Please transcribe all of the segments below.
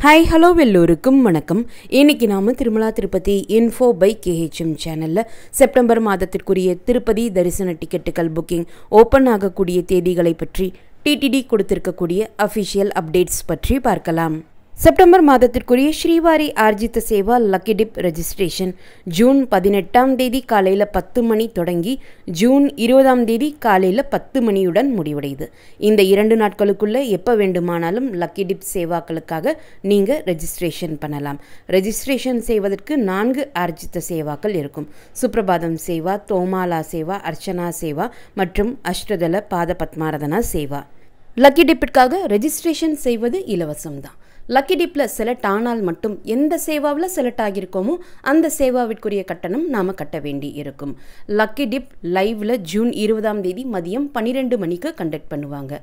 Hi hello எல்லோருக்கும் வணக்கம். இன்னைக்கு நாம Tirumala Tirupati info by KHM சேனலில் செப்டம்பர் மாதத்திற்குரிய திருப்பதி தரிசன டிக்கெட்டுகள் புக்கிங் ஓப்பன் ஆகக்கூடிய தேதிகளை பற்றி TTD கொடுத்திருக்கக்கூடிய அஃபிஷியல் அப்டேட்ஸ் பற்றி பார்க்கலாம். செப்டம்பர் மாதத்திற்குரிய Srivari Arjitha Seva lucky dip registration June 18 காலையில் 10 மணி தொடங்கி ஜூன் 20 காலையில் 10 மணியுடன் முடிவடையுது. இந்த 2 நாட்களுக்குள்ள எப்போ வேண்டுமானாலும் லக்கி டிப் சேவாக்களுக்காக நீங்கள் ரெஜிஸ்ட்ரேஷன் பண்ணலாம். ரெஜிஸ்ட்ரேஷன் செய்வதற்கு 4 ஆர்ஜித சேவாக்கள் இருக்கும். சுப்ரபாதம் சேவா, தோமாலா சேவா, அர்ச்சனா சேவா மற்றும் அஷ்டதல பாத பத்மாரதனா சேவா. லக்கி டிப்பிற்காக ரெஜிஸ்ட்ரேஷன் செய்வது இலவசம்தான். லக்கி டிப்பில் செலக்ட் ஆனால் மட்டும் எந்த சேவாவில் செலக்ட் ஆகியிருக்கோமோ அந்த சேவாவிற்குரிய கட்டணம் நாம் கட்ட வேண்டி இருக்கும். லக்கி டிப் லைவில் ஜூன் 20 மதியம் 12 மணிக்கு கண்டக்ட் பண்ணுவாங்க.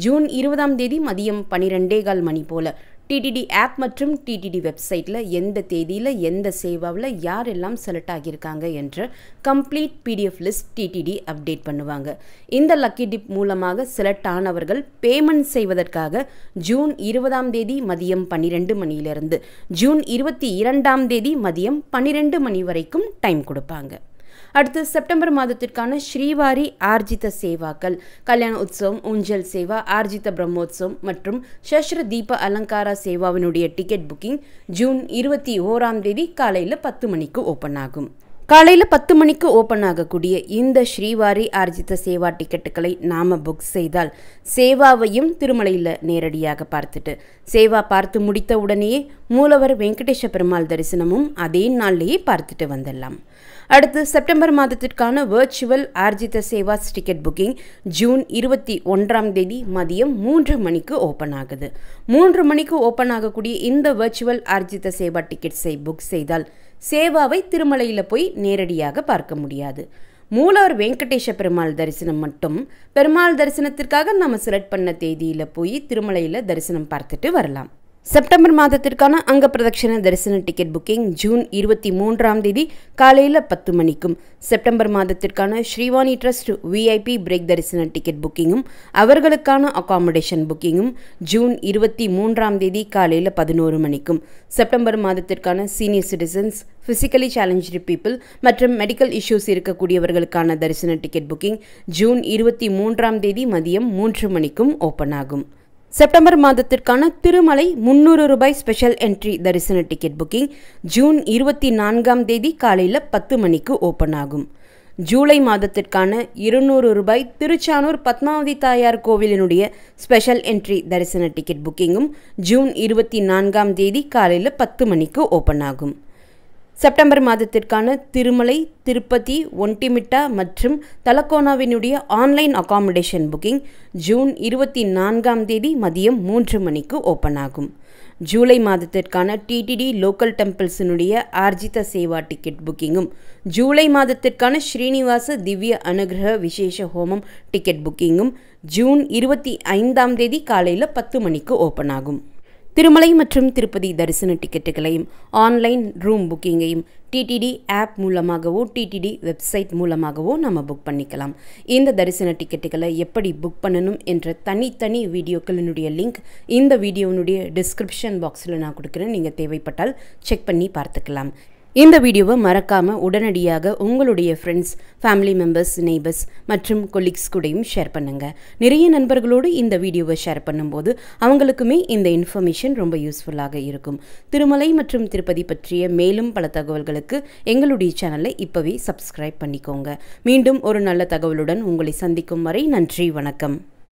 ஜூன் 20 மதியம் 12:15 மணி போல் TTD ஆப் மற்றும் TTD வெப்சைட்டில் எந்த தேதியில் எந்த சேவாவில் யாரெல்லாம் செலக்ட் ஆகியிருக்காங்க என்ற complete PDF list TTD update பண்ணுவாங்க. இந்த லக்கி டிப் மூலமாக செலக்ட் ஆனவர்கள் பேமெண்ட் செய்வதற்காக ஜூன் 20 மதியம் 12 மணியிலிருந்து ஜூன் 22 மதியம் 12 மணி வரைக்கும் டைம் கொடுப்பாங்க. அடுத்து செப்டம்பர் மாதத்திற்கான ஸ்ரீவாரி ஆர்ஜித சேவாக்கள் கல்யாண உற்சவம், ஊஞ்சல் சேவா, ஆர்ஜித பிரம்மோத்சவம் மற்றும் சஷ்ர தீப அலங்கார சேவாவினுடைய டிக்கெட் புக்கிங் ஜூன் 21 காலையில் 10 மணிக்கு ஓப்பன் ஆகும். காலையில் 10 மணிக்கு ஓப்பன் ஆகக்கூடிய இந்த ஸ்ரீவாரி ஆர்ஜித சேவா டிக்கெட்டுகளை நாம் புக் செய்தால் சேவாவையும் திருமலையில் நேரடியாக பார்த்துட்டு சேவா பார்த்து முடித்த உடனேயே மூலவர் வெங்கடேஷ பெருமாள் தரிசனமும் அதே நாள்லேயே பார்த்துட்டு வந்துடலாம். அடுத்து செப்டம்பர் மாதத்திற்கான virtual Arjitha Sevas ticket booking June 21 மதியம் 3 மணிக்கு ஓப்பன் ஆகுது. 3 மணிக்கு ஓப்பன் ஆகக்கூடிய இந்த வர்ச்சுவல் ஆர்ஜித சேவா டிக்கெட்ஸை புக் செய்தால் சேவாவை திருமலையில் போய் நேரடியாக பார்க்க முடியாது. மூலவர் வெங்கடேஷ பெருமாள் தரிசனம் மட்டும் பெருமாள் தரிசனத்திற்காக நம்ம செலக்ட் பண்ண தேதியில் போய் திருமலையில் தரிசனம் பார்த்துட்டு வரலாம். செப்டம்பர் மாதத்திற்கான அங்க பிரதட்சண தரிசன டிக்கெட் புக்கிங் ஜூன் 23 காலையில் 10 மணிக்கும், செப்டம்பர் மாதத்திற்கான ஸ்ரீவாணி ட்ரஸ்ட் VIP பிரேக் தரிசன டிக்கெட் புக்கிங்கும் அவர்களுக்கான அகாமடேஷன் புக்கிங்கும் ஜூன் 23 காலையில் 11 மணிக்கும், செப்டம்பர் மாதத்திற்கான senior citizens, physically challenge people மற்றும் மெடிக்கல் இஷ்யூஸ் இருக்கக்கூடியவர்களுக்கான தரிசன டிக்கெட் புக்கிங் ஜூன் 23 மதியம் 3 மணிக்கும் ஓப்பன் ஆகும். செப்டம்பர் மாதத்திற்கான திருமலை 300 ரூபாய் ஸ்பெஷல் என்ட்ரி தரிசன டிக்கெட் புக்கிங் ஜூன் 24 காலையில் 10 மணிக்கு ஓப்பன் ஆகும். ஜூலை மாதத்திற்கான 200 ரூபாய் திருச்சானூர் பத்மாவதி தாயார் கோவிலினுடைய ஸ்பெஷல் என்ட்ரி தரிசன டிக்கெட் புக்கிங்கும் ஜூன் 24 காலையில் 10 மணிக்கு ஓப்பன் ஆகும். செப்டம்பர் மாதத்திற்கான திருமலை, திருப்பதி, ஒன்டிமிட்டா மற்றும் தலக்கோனாவினுடைய ஆன்லைன் அகாமடேஷன் புக்கிங் ஜூன் 24 மதியம் 3 மணிக்கு ஓப்பன் ஆகும். ஜூலை மாதத்திற்கான TTD லோக்கல் டெம்பிள்ஸினுடைய ஆர்ஜித சேவா டிக்கெட் புக்கிங்கும், ஜூலை மாதத்திற்கான ஸ்ரீனிவாச திவ்ய அனுகிரக விசேஷ ஹோமம் டிக்கெட் புக்கிங்கும் ஜூன் 25 காலையில் 10 மணிக்கு ஓப்பன் ஆகும். திருமலை மற்றும் திருப்பதி தரிசன டிக்கெட்டுகளையும் ஆன்லைன் ரூம் புக்கிங்கையும் TTD ஆப் மூலமாகவோ TTD வெப்சைட் மூலமாகவோ நம்ம புக் பண்ணிக்கலாம். இந்த தரிசன டிக்கெட்டுகளை எப்படி புக் பண்ணணும் என்ற தனித்தனி வீடியோக்களினுடைய லிங்க் இந்த வீடியோனுடைய டிஸ்கிரிப்ஷன் பாக்ஸில் நான் கொடுக்குறேன். நீங்கள் தேவைப்பட்டால் செக் பண்ணி பார்த்துக்கலாம். இந்த வீடியோவை மறக்காமல் உடனடியாக உங்களுடைய ஃப்ரெண்ட்ஸ், ஃபேமிலி மெம்பர்ஸ், நெய்பர்ஸ் மற்றும் கொலீக்ஸ் கூடயும் ஷேர் பண்ணுங்கள். நிறைய நண்பர்களோடு இந்த வீடியோவை ஷேர் பண்ணும்போது அவங்களுக்குமே இந்த இன்ஃபர்மேஷன் ரொம்ப யூஸ்ஃபுல்லாக இருக்கும். திருமலை மற்றும் திருப்பதி பற்றிய மேலும் பல தகவல்களுக்கு எங்களுடைய சேனலை இப்போவே சப்ஸ்கிரைப் பண்ணிக்கோங்க. மீண்டும் ஒரு நல்ல தகவலுடன் உங்களை சந்திக்கும் வரை நன்றி, வணக்கம்.